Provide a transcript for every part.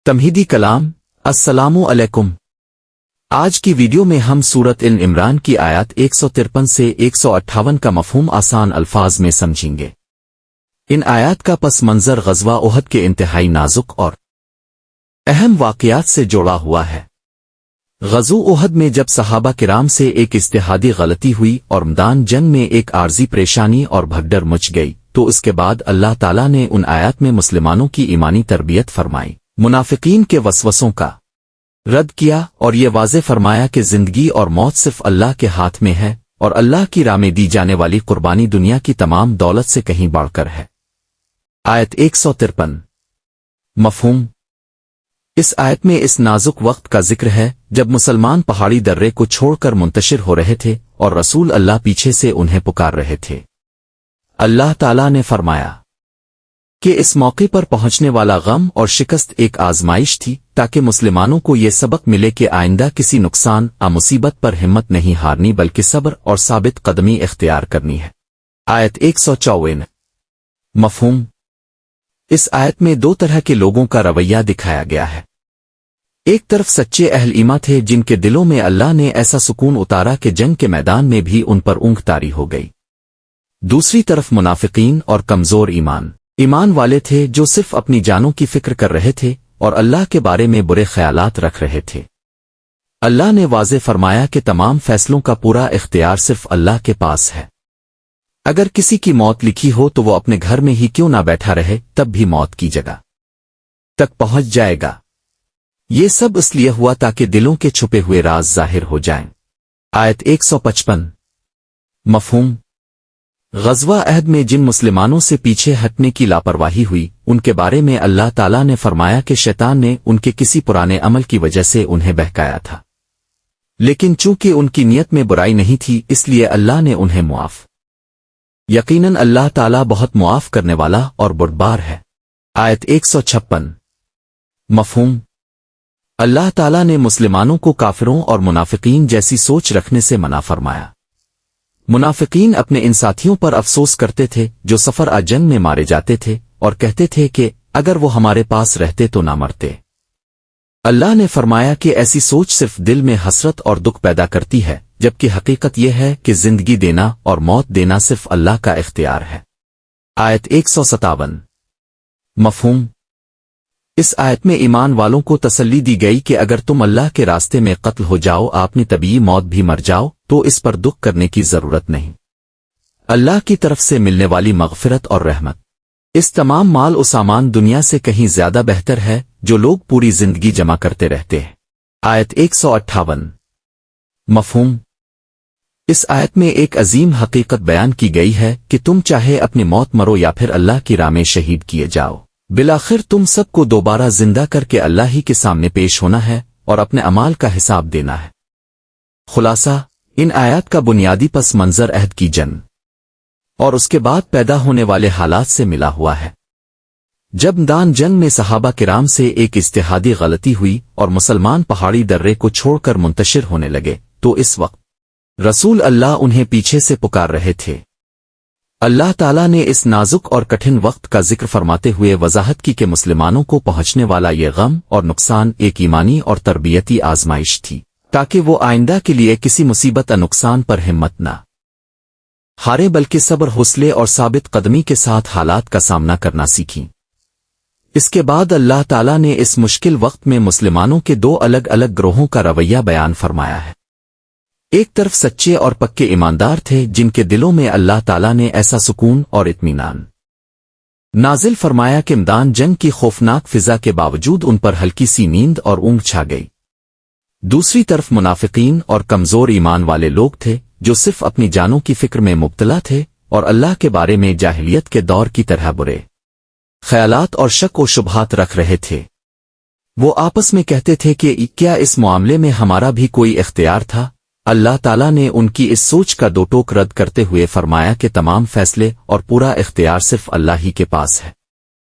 تمہیدی کلام السلام علیکم۔ آج کی ویڈیو میں ہم سورت عمران کی آیات 153 سے 158 کا مفہوم آسان الفاظ میں سمجھیں گے۔ ان آیات کا پس منظر غزوہ احد کے انتہائی نازک اور اہم واقعات سے جوڑا ہوا ہے۔ غزوہ احد میں جب صحابہ کرام سے ایک اجتہادی غلطی ہوئی اور میدان جنگ میں ایک عارضی پریشانی اور بھگدڑ مچ گئی تو اس کے بعد اللہ تعالیٰ نے ان آیات میں مسلمانوں کی ایمانی تربیت فرمائی، منافقین کے وسوسوں کا رد کیا اور یہ واضح فرمایا کہ زندگی اور موت صرف اللہ کے ہاتھ میں ہے اور اللہ کی راہ میں دی جانے والی قربانی دنیا کی تمام دولت سے کہیں بڑھ کر ہے۔ آیت 153 مفہوم۔ اس آیت میں اس نازک وقت کا ذکر ہے جب مسلمان پہاڑی درے کو چھوڑ کر منتشر ہو رہے تھے اور رسول اللہ پیچھے سے انہیں پکار رہے تھے۔ اللہ تعالیٰ نے فرمایا کہ اس موقع پر پہنچنے والا غم اور شکست ایک آزمائش تھی تاکہ مسلمانوں کو یہ سبق ملے کہ آئندہ کسی نقصان مصیبت پر ہمت نہیں ہارنی بلکہ صبر اور ثابت قدمی اختیار کرنی ہے۔ آیت 154 مفہوم۔ اس آیت میں دو طرح کے لوگوں کا رویہ دکھایا گیا ہے۔ ایک طرف سچے اہل ایمان تھے جن کے دلوں میں اللہ نے ایسا سکون اتارا کہ جنگ کے میدان میں بھی ان پر اونگ طاری ہو گئی۔ دوسری طرف منافقین اور کمزور ایمان والے تھے جو صرف اپنی جانوں کی فکر کر رہے تھے اور اللہ کے بارے میں برے خیالات رکھ رہے تھے۔ اللہ نے واضح فرمایا کہ تمام فیصلوں کا پورا اختیار صرف اللہ کے پاس ہے۔ اگر کسی کی موت لکھی ہو تو وہ اپنے گھر میں ہی کیوں نہ بیٹھا رہے تب بھی موت کی جگہ تک پہنچ جائے گا۔ یہ سب اس لیے ہوا تاکہ دلوں کے چھپے ہوئے راز ظاہر ہو جائیں۔ آیت 155 مفہوم۔ غزوہ احد میں جن مسلمانوں سے پیچھے ہٹنے کی لاپرواہی ہوئی ان کے بارے میں اللہ تعالیٰ نے فرمایا کہ شیطان نے ان کے کسی پرانے عمل کی وجہ سے انہیں بہکایا تھا، لیکن چونکہ ان کی نیت میں برائی نہیں تھی اس لیے اللہ نے انہیں معاف۔ یقیناً اللہ تعالیٰ بہت معاف کرنے والا اور بردبار ہے۔ آیت 156 مفہوم۔ اللہ تعالیٰ نے مسلمانوں کو کافروں اور منافقین جیسی سوچ رکھنے سے منع فرمایا۔ منافقین اپنے ان ساتھیوں پر افسوس کرتے تھے جو سفر جنگ میں مارے جاتے تھے اور کہتے تھے کہ اگر وہ ہمارے پاس رہتے تو نہ مرتے۔ اللہ نے فرمایا کہ ایسی سوچ صرف دل میں حسرت اور دکھ پیدا کرتی ہے جبکہ حقیقت یہ ہے کہ زندگی دینا اور موت دینا صرف اللہ کا اختیار ہے۔ آیت 157 مفہوم۔ اس آیت میں ایمان والوں کو تسلی دی گئی کہ اگر تم اللہ کے راستے میں قتل ہو جاؤ اپنی طبیعی موت بھی مر جاؤ تو اس پر دکھ کرنے کی ضرورت نہیں۔ اللہ کی طرف سے ملنے والی مغفرت اور رحمت اس تمام مال و سامان دنیا سے کہیں زیادہ بہتر ہے جو لوگ پوری زندگی جمع کرتے رہتے ہیں۔ آیت 158 مفہوم۔ اس آیت میں ایک عظیم حقیقت بیان کی گئی ہے کہ تم چاہے اپنی موت مرو یا پھر اللہ کی راہ میں شہید کیے جاؤ، بالآخر تم سب کو دوبارہ زندہ کر کے اللہ ہی کے سامنے پیش ہونا ہے اور اپنے اعمال کا حساب دینا ہے۔ خلاصہ، ان آیات کا بنیادی پس منظر عہد کی جنگ اور اس کے بعد پیدا ہونے والے حالات سے ملا ہوا ہے۔ جب میدان جنگ میں صحابہ کرام سے ایک اجتہادی غلطی ہوئی اور مسلمان پہاڑی درے کو چھوڑ کر منتشر ہونے لگے تو اس وقت رسول اللہ انہیں پیچھے سے پکار رہے تھے۔ اللہ تعالیٰ نے اس نازک اور کٹھن وقت کا ذکر فرماتے ہوئے وضاحت کی کہ مسلمانوں کو پہنچنے والا یہ غم اور نقصان ایک ایمانی اور تربیتی آزمائش تھی تاکہ وہ آئندہ کے لیے کسی مصیبت یا نقصان پر ہمت نہ ہارے بلکہ صبر، حوصلے اور ثابت قدمی کے ساتھ حالات کا سامنا کرنا سیکھیں۔ اس کے بعد اللہ تعالیٰ نے اس مشکل وقت میں مسلمانوں کے دو الگ الگ گروہوں کا رویہ بیان فرمایا ہے۔ ایک طرف سچے اور پکے ایماندار تھے جن کے دلوں میں اللہ تعالیٰ نے ایسا سکون اور اطمینان نازل فرمایا کہ میدان جنگ کی خوفناک فضا کے باوجود ان پر ہلکی سی نیند اور اونگ چھا گئی۔ دوسری طرف منافقین اور کمزور ایمان والے لوگ تھے جو صرف اپنی جانوں کی فکر میں مبتلا تھے اور اللہ کے بارے میں جاہلیت کے دور کی طرح برے خیالات اور شک و شبہات رکھ رہے تھے۔ وہ آپس میں کہتے تھے کہ کیا اس معاملے میں ہمارا بھی کوئی اختیار تھا؟ اللہ تعالیٰ نے ان کی اس سوچ کا دو ٹوک رد کرتے ہوئے فرمایا کہ تمام فیصلے اور پورا اختیار صرف اللہ ہی کے پاس ہے۔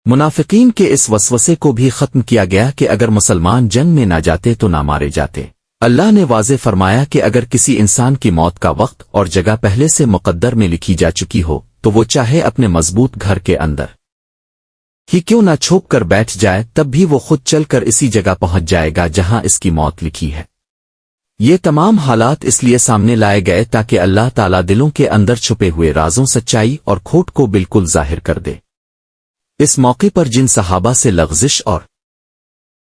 منافقین کے اس وسوسے کو بھی ختم کیا گیا کہ اگر مسلمان جنگ میں نہ جاتے تو نہ مارے جاتے۔ اللہ نے واضح فرمایا کہ اگر کسی انسان کی موت کا وقت اور جگہ پہلے سے مقدر میں لکھی جا چکی ہو تو وہ چاہے اپنے مضبوط گھر کے اندر ہی کیوں نہ چھوپ کر بیٹھ جائے تب بھی وہ خود چل کر اسی جگہ پہنچ جائے گا جہاں اس کی موت لکھی ہے۔ یہ تمام حالات اس لیے سامنے لائے گئے تاکہ اللہ تعالیٰ دلوں کے اندر چھپے ہوئے رازوں، سچائی اور کھوٹ کو بالکل ظاہر کر دے۔ اس موقع پر جن صحابہ سے لغزش اور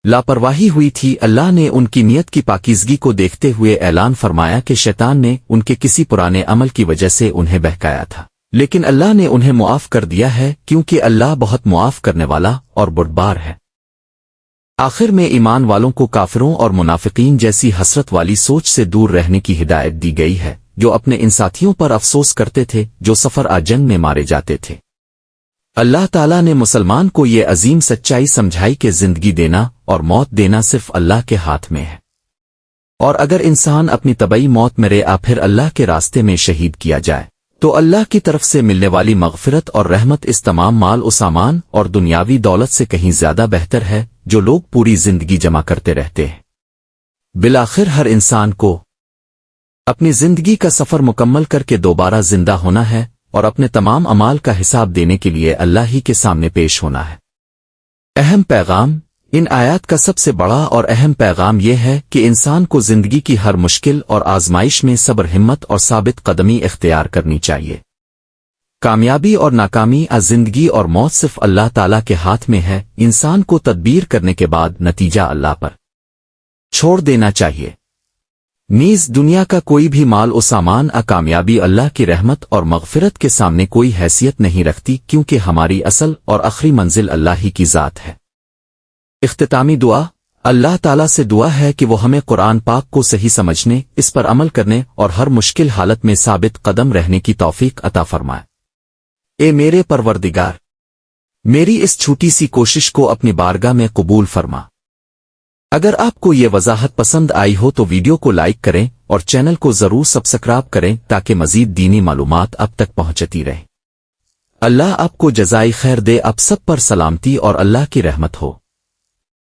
لاپرواہی ہوئی تھی، اللہ نے ان کی نیت کی پاکیزگی کو دیکھتے ہوئے اعلان فرمایا کہ شیطان نے ان کے کسی پرانے عمل کی وجہ سے انہیں بہکایا تھا، لیکن اللہ نے انہیں معاف کر دیا ہے کیونکہ اللہ بہت معاف کرنے والا اور بردبار ہے۔ آخر میں ایمان والوں کو کافروں اور منافقین جیسی حسرت والی سوچ سے دور رہنے کی ہدایت دی گئی ہے جو اپنے ان ساتھیوں پر افسوس کرتے تھے جو سفر جنگ میں مارے جاتے تھے۔ اللہ تعالیٰ نے مسلمان کو یہ عظیم سچائی سمجھائی کہ زندگی دینا اور موت دینا صرف اللہ کے ہاتھ میں ہے، اور اگر انسان اپنی طبعی موت مرے پھر اللہ کے راستے میں شہید کیا جائے تو اللہ کی طرف سے ملنے والی مغفرت اور رحمت اس تمام مال و سامان اور دنیاوی دولت سے کہیں زیادہ بہتر ہے جو لوگ پوری زندگی جمع کرتے رہتے ہیں۔ بالآخر ہر انسان کو اپنی زندگی کا سفر مکمل کر کے دوبارہ زندہ ہونا ہے اور اپنے تمام اعمال کا حساب دینے کے لیے اللہ ہی کے سامنے پیش ہونا ہے۔ اہم پیغام: ان آیات کا سب سے بڑا اور اہم پیغام یہ ہے کہ انسان کو زندگی کی ہر مشکل اور آزمائش میں صبر، ہمت اور ثابت قدمی اختیار کرنی چاہیے۔ کامیابی اور ناکامی، زندگی اور موت صرف اللہ تعالیٰ کے ہاتھ میں ہے۔ انسان کو تدبیر کرنے کے بعد نتیجہ اللہ پر چھوڑ دینا چاہیے۔ نیز دنیا کا کوئی بھی مال و سامان کامیابی اللہ کی رحمت اور مغفرت کے سامنے کوئی حیثیت نہیں رکھتی، کیونکہ ہماری اصل اور آخری منزل اللہ ہی کی ذات ہے۔ اختتامی دعا: اللہ تعالیٰ سے دعا ہے کہ وہ ہمیں قرآن پاک کو صحیح سمجھنے، اس پر عمل کرنے اور ہر مشکل حالت میں ثابت قدم رہنے کی توفیق عطا فرمائے۔ اے میرے پروردگار، میری اس چھوٹی سی کوشش کو اپنی بارگاہ میں قبول فرما۔ اگر آپ کو یہ وضاحت پسند آئی ہو تو ویڈیو کو لائک کریں اور چینل کو ضرور سبسکرائب کریں تاکہ مزید دینی معلومات اب تک پہنچتی رہیں۔ اللہ آپ کو جزائے خیر دے۔ آپ سب پر سلامتی اور اللہ کی رحمت ہو۔